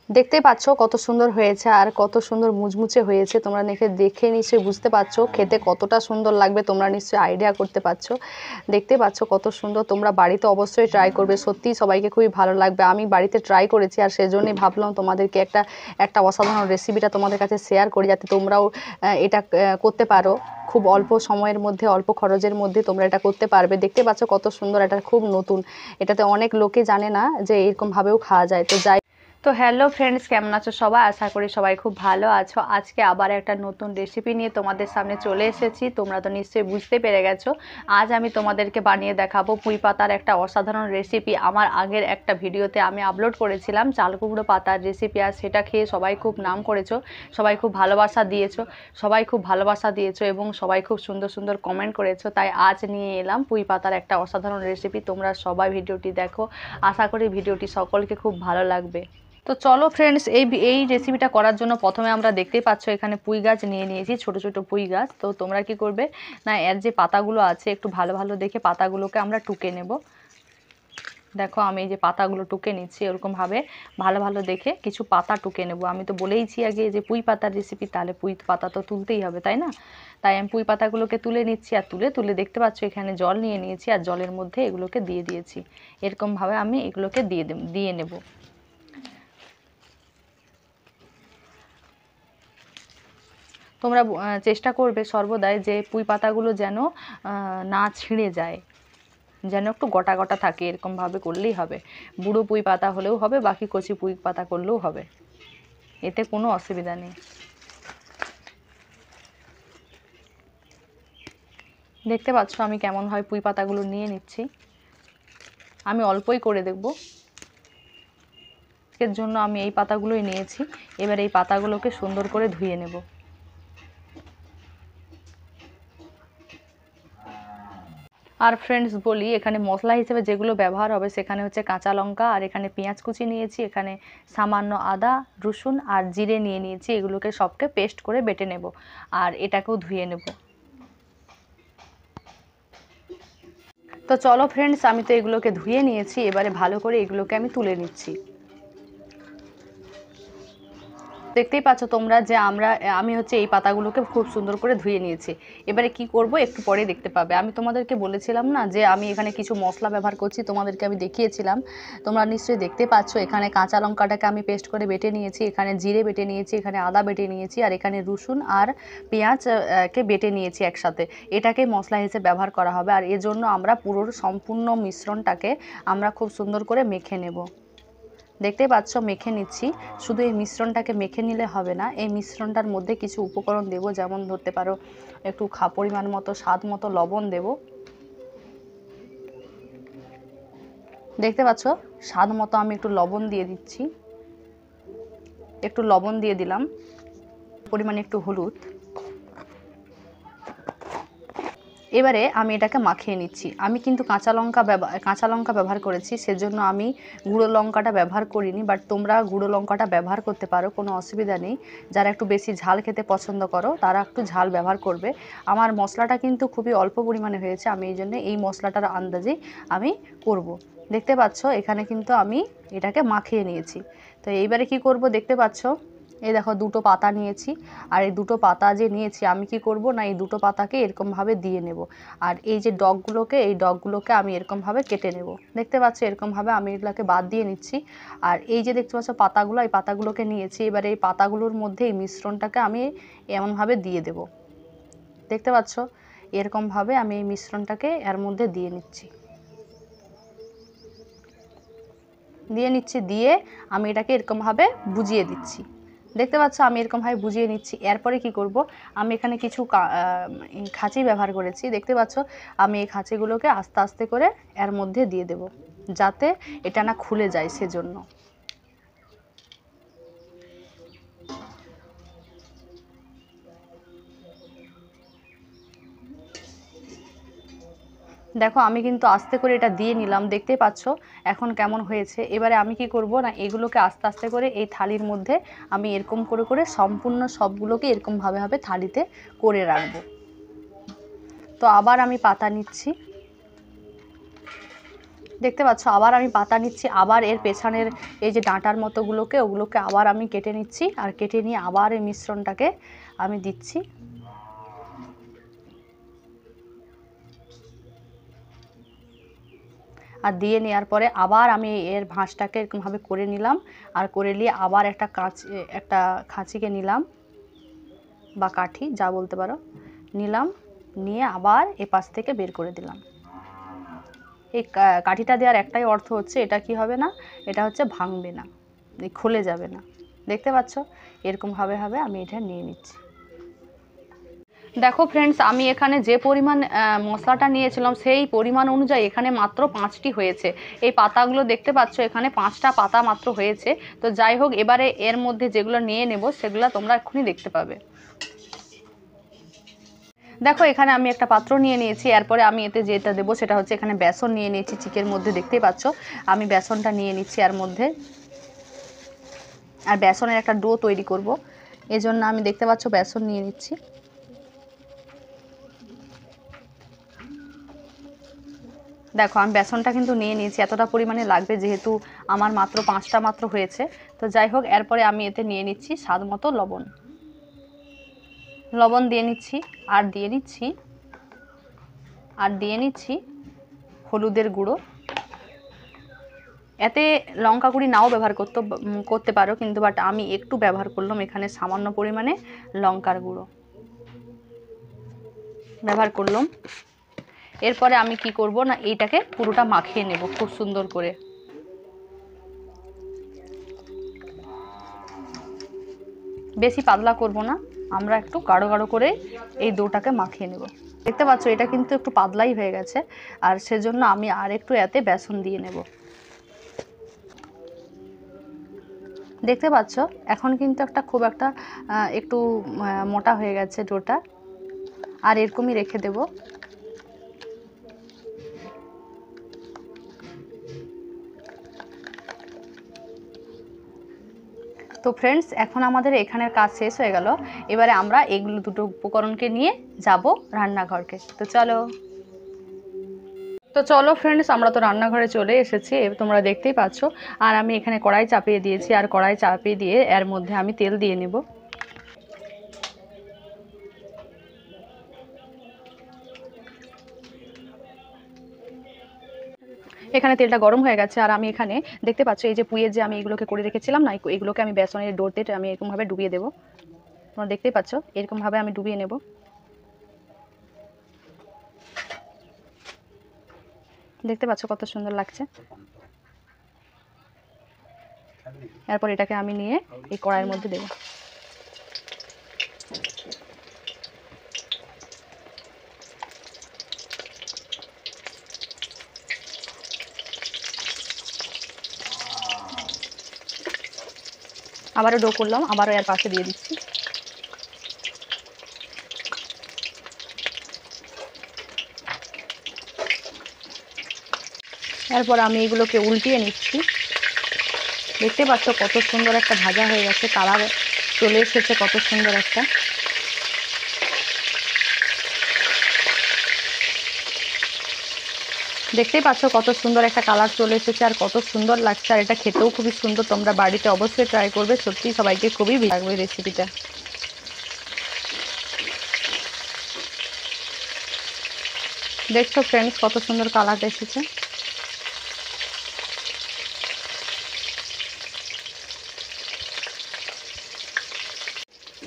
দেখতেই পাচ্ছ কত সুন্দর হয়েছে আর কত সুন্দর মুচমুচে হয়েছে। তোমরা দেখে নিশ্চয়ই বুঝতে পারছো খেতে কতটা সুন্দর লাগবে, তোমরা নিশ্চয়ই আইডিয়া করতে পারছো। দেখতে পাচ্ছ কত সুন্দর, তোমরা বাড়িতে অবশ্যই ট্রাই করবে, সত্যিই সবাইকে খুবই ভালো লাগবে। আমি বাড়িতে ট্রাই করেছি আর সেজন্যই ভাবলাম তোমাদেরকে একটা অসাধারণ রেসিপিটা তোমাদের কাছে শেয়ার করি, যাতে তোমরাও এটা করতে পারো। খুব অল্প সময়ের মধ্যে, অল্প খরচের মধ্যে তোমরা এটা করতে পারবে। দেখতে পাচ্ছ কত সুন্দর, এটা খুব নতুন, এটাতে অনেক লোকে জানে না যে এরকমভাবেও খাওয়া যায়। তো হ্যালো ফ্রেন্ডস, কেমন আছো সবাই? আশা করি সবাই খুব ভালো আছো। আজকে আবার একটা নতুন রেসিপি নিয়ে তোমাদের সামনে চলে এসেছি। তোমরা তো নিশ্চয়ই বুঝতে পেরে গেছো, আজ আমি তোমাদেরকে বানিয়ে দেখাবো পুঁই পাতার একটা অসাধারণ রেসিপি। আমার আগের একটা ভিডিওতে আমি আপলোড করেছিলাম চাল কুমড়ো পাতার রেসিপি, আর সেটা খেয়ে সবাই খুব নাম করেছো, সবাই খুব ভালোবাসা দিয়েছো এবং সবাই খুব সুন্দর সুন্দর কমেন্ট করেছো। তাই আজ নিয়ে এলাম পুঁই পাতার একটা অসাধারণ রেসিপি। তোমরা সবাই ভিডিওটি দেখো, আশা করি ভিডিওটি সকলকে খুব ভালো লাগবে। তো চলো ফ্রেন্ডস, এই রেসিপিটা করার জন্য প্রথমে আমরা দেখতেই পাচ্ছ এখানে পুঁই গাছ নিয়ে নিয়েছি, ছোট ছোট পুঁই গাছ। তো তোমরা কি করবে না, এর যে পাতাগুলো আছে একটু ভালো ভালো দেখে পাতাগুলোকে আমরা টুকে নেব। দেখো আমি এই যে পাতাগুলো টুকে নিচ্ছি, এরকমভাবে ভালো ভালো দেখে কিছু পাতা টুকে নেব। আমি তো বলেইছি আগে যে পুঁই পাতার রেসিপি, তাহলে পুঁই পাতা তো তুলতেই হবে, তাই না? তাই আমি পুঁই পাতাগুলোকে তুলে নিচ্ছি, আর তুলে তুলে দেখতে পাচ্ছ এখানে জল নিয়ে নিয়েছি, আর জলের মধ্যে এগুলোকে দিয়ে দিয়েছি। এরকমভাবে আমি এগুলোকে দিয়ে নেব। তোমরা চেষ্টা করবে সর্বদাই যে পুঁই পাতাগুলো যেন না ছিঁড়ে যায়, যেন একটু গোটা গোটা থাকে, এরকমভাবে করলেই হবে। বুড়ো পুঁই পাতা হলেও হবে, বাকি কচি পুঁই পাতা করলেও হবে, এতে কোনো অসুবিধা নেই। দেখতে পাচ্ছ আমি কেমন হয় পুঁই পাতাগুলো নিয়ে নিচ্ছি। আমি অল্পই করে দেখব, এর জন্য আমি এই পাতাগুলোই নিয়েছি। এবার এই পাতাগুলোকে সুন্দর করে ধুয়ে নেব। আর ফ্রেন্ডস বলি, এখানে মশলা হিসেবে যেগুলো ব্যবহার হবে সেখানে হচ্ছে কাঁচা লঙ্কা, আর এখানে পেঁয়াজ কুচি নিয়েছি, এখানে সামান্য আদা রসুন আর জিরে নিয়ে নিয়েছি। এগুলোকে সবকে পেস্ট করে বেটে নেব, আর এটাকেও ধুয়ে নেব। তো চলো ফ্রেন্ডস, আমি তো এগুলোকে ধুয়ে নিয়েছি, এবারে ভালো করে এগুলোকে আমি তুলে নিচ্ছি। দেখতেই পাচ্ছ তোমরা যে আমি হচ্ছে এই পাতাগুলোকে খুব সুন্দর করে ধুয়ে নিয়েছি। এবারে কি করব একটু পরে দেখতে পাবে। আমি তোমাদেরকে বলেছিলাম না যে আমি এখানে কিছু মশলা ব্যবহার করছি, তোমাদেরকে আমি দেখিয়েছিলাম। তোমরা নিশ্চয়ই দেখতে পাচ্ছ এখানে কাঁচা লঙ্কাটাকে আমি পেস্ট করে বেটে নিয়েছি, এখানে জিরে বেটে নিয়েছি, এখানে আদা বেটে নিয়েছি, আর এখানে রসুন আর পেঁয়াজ কে বেটে নিয়েছি একসাথে। এটাকে মশলা হিসেবে ব্যবহার করা হবে, আর এর জন্য আমরা পুরো সম্পূর্ণ মিশ্রণটাকে আমরা খুব সুন্দর করে মেখে নেব। দেখতেই পাচ্ছ মেখে নিচ্ছি। শুধু এই মিশ্রণটাকে মেখে নিলে হবে না, এই মিশ্রণটার মধ্যে কিছু উপকরণ দেব, যেমন ধরতে পারো একটু পরিমাণ মতো স্বাদ মতো লবণ দেব। দেখতে পাচ্ছ স্বাদ মতো আমি একটু লবণ দিয়ে দিচ্ছি, একটু লবণ দিয়ে দিলাম, পরিমাণে একটু হলুদ। এবারে আমি এটাকে মাখিয়ে নিচ্ছি। আমি কিন্তু কাঁচা লঙ্কা ব্যবহার করেছি, সেজন্য আমি গুঁড়ো লঙ্কাটা ব্যবহার করিনি, বাট তোমরা গুঁড়ো লঙ্কাটা ব্যবহার করতে পারো, কোনো অসুবিধা নেই। যারা একটু বেশি ঝাল খেতে পছন্দ করো তারা একটু ঝাল ব্যবহার করবে। আমার মশলাটা কিন্তু খুবই অল্প পরিমাণে হয়েছে, আমি এই জন্য এই মশলাটার আন্দাজেই আমি করব। দেখতে পাচ্ছ এখানে কিন্তু আমি এটাকে মাখিয়ে নিয়েছি। তো এইবারে কি করব, দেখতে পাচ্ছ এই দেখো দুটো পাতা নিয়েছি, আর এই দুটো পাতা যে নিয়েছি আমি কি করব না, এই দুটো পাতাকে এরকমভাবে দিয়ে নেব, আর এই যে ডগগুলোকে আমি এরকমভাবে কেটে নেব। দেখতে পাচ্ছ এরকমভাবে আমি এগুলোকে বাদ দিয়ে নিচ্ছি। আর এই যে দেখতে পাচ্ছ পাতাগুলো, এই পাতাগুলোকে নিয়েছি, এবারে এই পাতাগুলোর মধ্যে এই মিশ্রণটাকে আমি এমনভাবে দিয়ে দেব। দেখতে পাচ্ছ এরকমভাবে আমি এই মিশ্রণটাকে এর মধ্যে দিয়ে নিচ্ছি, দিয়ে আমি এটাকে এরকমভাবে বুঝিয়ে দিচ্ছি। দেখতে পাচ্ছ আমি এরকমভাবে বুঝিয়ে নিচ্ছি। এরপরে কি করব, আমি এখানে কিছু খাঁচি ব্যবহার করেছি। দেখতে পাচ্ছ আমি এই খাঁচিগুলোকে আস্তে আস্তে করে এর মধ্যে দিয়ে দেব, যাতে এটা না খুলে যায়, সেজন্য। দেখো আমি কিন্তু আস্তে করে এটা দিয়ে নিলাম, দেখতেই পাচ্ছ এখন কেমন হয়েছে। এবারে আমি কি করব না, এগুলোকে আস্তে আস্তে করে এই থালির মধ্যে আমি এরকম করে করে সম্পূর্ণ সবগুলোকে এরকমভাবে থালিতে করে রাখবো। তো আবার আমি পাতা নিচ্ছি, দেখতে পাচ্ছ আবার আমি পাতা নিচ্ছি, আবার এর পেছনের এই যে ডাঁটার মতোগুলোকে ওগুলোকে আবার আমি কেটে নিচ্ছি, আর কেটে নিয়ে আবার এই মিশ্রণটাকে আমি দিচ্ছি। আর দিয়ে নেওয়ার পরে আবার আমি এর ভাঁজটাকে এরকমভাবে করে নিলাম, আর করে নিয়ে আবার একটা খাঁচিকে নিলাম বা কাঠি যা বলতে পারো, নিলাম, নিয়ে আবার এপাশ থেকে বের করে দিলাম। এই কাঠিটা দেওয়ার একটাই অর্থ হচ্ছে এটা কি হবে না, এটা হচ্ছে ভাঙবে না, খুলে যাবে না। দেখতে পাচ্ছ এরকমভাবে আমি এটা নিয়ে নিচ্ছি। দেখো ফ্রেন্ডস, আমি এখানে যে পরিমাণ মশলাটা নিয়েছিলাম সেই পরিমাণ অনুযায়ী এখানে মাত্র 5টি হয়েছে। এই পাতাগুলো দেখতে পাচ্ছ এখানে 5টা পাতা মাত্র হয়েছে। তো যাই হোক, এবারে এর মধ্যে যেগুলো নিয়ে নেব সেগুলো তোমরা এক্ষুনি দেখতে পাবে। দেখো এখানে আমি একটা পাত্র নিয়ে নিয়েছি, এরপরে আমি এতে যেটা দেবো সেটা হচ্ছে এখানে বেসন নিয়ে নিয়েছি চিকের মধ্যে, দেখতেই পাচ্ছ আমি বেসনটা নিয়ে নিচ্ছি এর মধ্যে। আর বেসনের একটা ডো তৈরি করব, এজন্য আমি দেখতে পাচ্ছ বেসন নিয়ে নিচ্ছি। দেখো আমি বেসনটা কিন্তু নিয়ে নিয়েছি, এতটা পরিমাণে লাগবে যেহেতু আমার মাত্র 5টা মাত্র হয়েছে। তো যাই হোক, এরপরে আমি এতে নিয়ে নিচ্ছি স্বাদ মতো লবণ দিয়ে নিচ্ছি, আর দিয়ে নিচ্ছি হলুদের গুঁড়ো। এতে লঙ্কা গুঁড়ি নাও ব্যবহার করতে পারো, কিন্তু বাট আমি একটু ব্যবহার করলাম, এখানে সামান্য পরিমাণে লঙ্কার গুঁড়ো ব্যবহার করলাম। এরপরে আমি কি করব না, এইটাকে পুরোটা মাখিয়ে নেব খুব সুন্দর করে। বেশি পাতলা করব না, আমরা একটু গাঢ় গাঢ় করে এই ডোটাকে মাখিয়ে নেব। দেখতে পাচ্ছ এটা কিন্তু একটু পাতলাই হয়ে গেছে, আর সেজন্য আমি আর একটু এতে বেসন দিয়ে নেব। দেখতে পাচ্ছ এখন কিন্তু খুব একটা একটু মোটা হয়ে গেছে ডোটা, আর এরকমই রেখে দেব। তো ফ্রেন্ডস, এখন আমাদের এখানের কাজ শেষ হয়ে গেল। এবারে আমরা এগুলো দুটো উপকরণকে নিয়ে যাব রান্নাঘরকে। তো চলো ফ্রেন্ডস, আমরা তো রান্নাঘরে চলে এসেছি, তোমরা দেখতেই পাচ্ছ। আর আমি এখানে কড়াই চাপিয়ে দিয়েছি, আর কড়াই চাপিয়ে দিয়ে এর মধ্যে আমি তেল দিয়ে নেব। এখানে তেলটা গরম হয়ে গেছে, আর আমি এখানে দেখতে পাচ্ছ এই যে পুঁয়ে যে আমি এগুলোকে করে রেখেছিলাম না, এগুলোকে আমি বেসনের ডোতে আমি এরকমভাবে ডুবিয়ে দেবো। তোমরা দেখতেই পাচ্ছ এরকমভাবে আমি ডুবিয়ে নেব। দেখতে পাচ্ছ কত সুন্দর লাগছে। এরপর এটাকে আমি নিয়ে এই কড়াইয়ের মধ্যে দেব। আবারও ডো করলাম, আবারও এর পাশে দিয়ে দিচ্ছি। এরপর আমি এগুলোকে উল্টিয়ে নিচ্ছি। দেখতে পাচ্ছ কত সুন্দর একটা ভাজা হয়ে গেছে, কালার চলে এসেছে কত সুন্দর একটা। দেখতেই পাচ্ছ কত সুন্দর একটা কালার চলে এসেছে, আর কত সুন্দর লাগছে, আর এটা খেতেও খুবই সুন্দর। তোমরা বাড়িতে অবশ্যই ট্রাই করবে, সত্যি সবাইকে খুবই ভালো লাগবে রেসিপিটা। দেখছো ফ্রেন্ডস কত সুন্দর কালারটা এসেছে।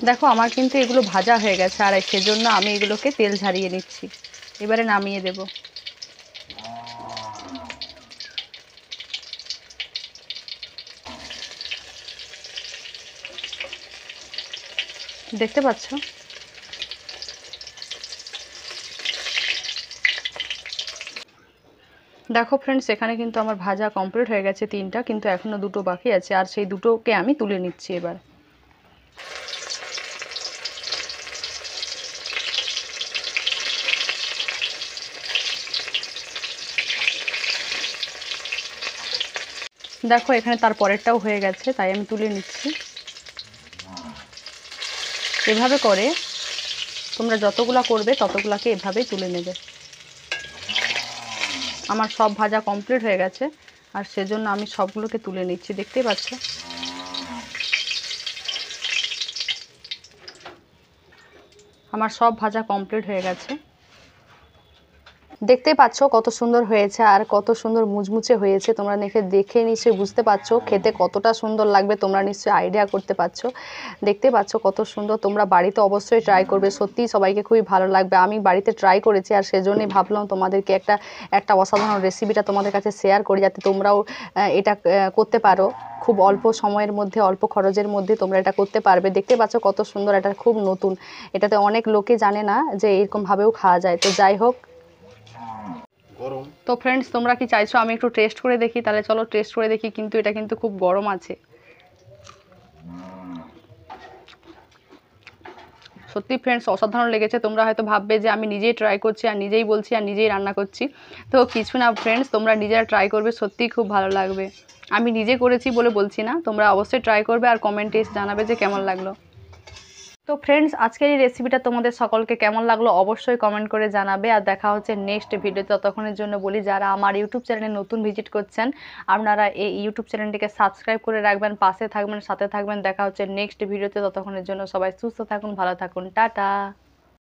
দেখো আমার কিন্তু এগুলো ভাজা হয়ে গেছে, আর সেজন্য আমি এগুলোকে তেল ঝারিয়ে নিচ্ছি। এবারে নামিয়ে দেব। দেখতে পাচ্ছ দেখো ফ্রেন্ডস, এখানে কিন্তু আমার ভাজা কমপ্লিট হয়ে গেছে 3টা, কিন্তু এখনো 2টো বাকি আছে, আর সেই দুটোকে আমি তুলে নিচ্ছি এবার। দেখো এখানে তার পরেরটাও হয়ে গেছে, তাই আমি তুলে নিচ্ছি। এভাবে করে তোমরা যতগুলা করবে ততগুলাকে এভাবেই তুলে নেবে। আমার সব ভাজা কমপ্লিট হয়ে গেছে আর সেজন্য আমি সবগুলোকে তুলে নিচ্ছি। দেখতেই পাচ্ছ আমার সব ভাজা কমপ্লিট হয়ে গেছে। দেখতেই পাচ্ছ কত সুন্দর হয়েছে আর কত সুন্দর মুচমুচে হয়েছে। তোমরা দেখে নিশ্চয়ই বুঝতে পারছো খেতে কতটা সুন্দর লাগবে, তোমরা নিশ্চয়ই আইডিয়া করতে পারছো। দেখতে পাচ্ছ কত সুন্দর, তোমরা বাড়িতে অবশ্যই ট্রাই করবে, সত্যিই সবাইকে খুবই ভালো লাগবে। আমি বাড়িতে ট্রাই করেছি আর সেজন্যই ভাবলাম তোমাদেরকে একটা অসাধারণ রেসিপিটা তোমাদের কাছে শেয়ার করি, যাতে তোমরাও এটা করতে পারো। খুব অল্প সময়ের মধ্যে, অল্প খরচের মধ্যে তোমরা এটা করতে পারবে। দেখতে পাচ্ছ কত সুন্দর, এটা খুব নতুন, এটাতে অনেক লোকে জানে না যে এরকমভাবেও খাওয়া যায়। তো যাই হোক, তো ফ্রেন্ডস তোমরা কি চাইছো আমি একটু টেস্ট করে দেখি? তাহলে চলো টেস্ট করে দেখি। কিন্তু এটা কিন্তু খুব গরম আছে। সত্যি ফ্রেন্ডস অসাধারণ লেগেছে। তোমরা হয়তো ভাববে যে আমি নিজেই ট্রাই করছি আর নিজেই বলছি আর নিজেই রান্না করছি, তো কিছু না ফ্রেন্ডস, তোমরা নিজেরা ট্রাই করবে, সত্যিই খুব ভালো লাগবে। আমি নিজে করেছি বলে বলছি না, তোমরা অবশ্যই ট্রাই করবে আর কমেন্টে এসে জানাবে যে কেমন লাগলো। তো ফ্রেন্ডস আজকের এই রেসিপিটা তোমাদের সকলকে কেমন লাগলো অবশ্যই কমেন্ট করে জানাবে। আর দেখা হচ্ছে নেক্সট ভিডিওতে। ততক্ষণের জন্য বলি, যারা আমার ইউটিউব চ্যানেলে নতুন ভিজিট করছেন আপনারা এই ইউটিউব চ্যানেলটিকে সাবস্ক্রাইব করে রাখবেন, পাশে থাকবেন, সাথে থাকবেন। দেখা হচ্ছে নেক্সট ভিডিওতে। ততক্ষণের জন্য সবাই সুস্থ থাকুন, ভালো থাকুন, টাটা।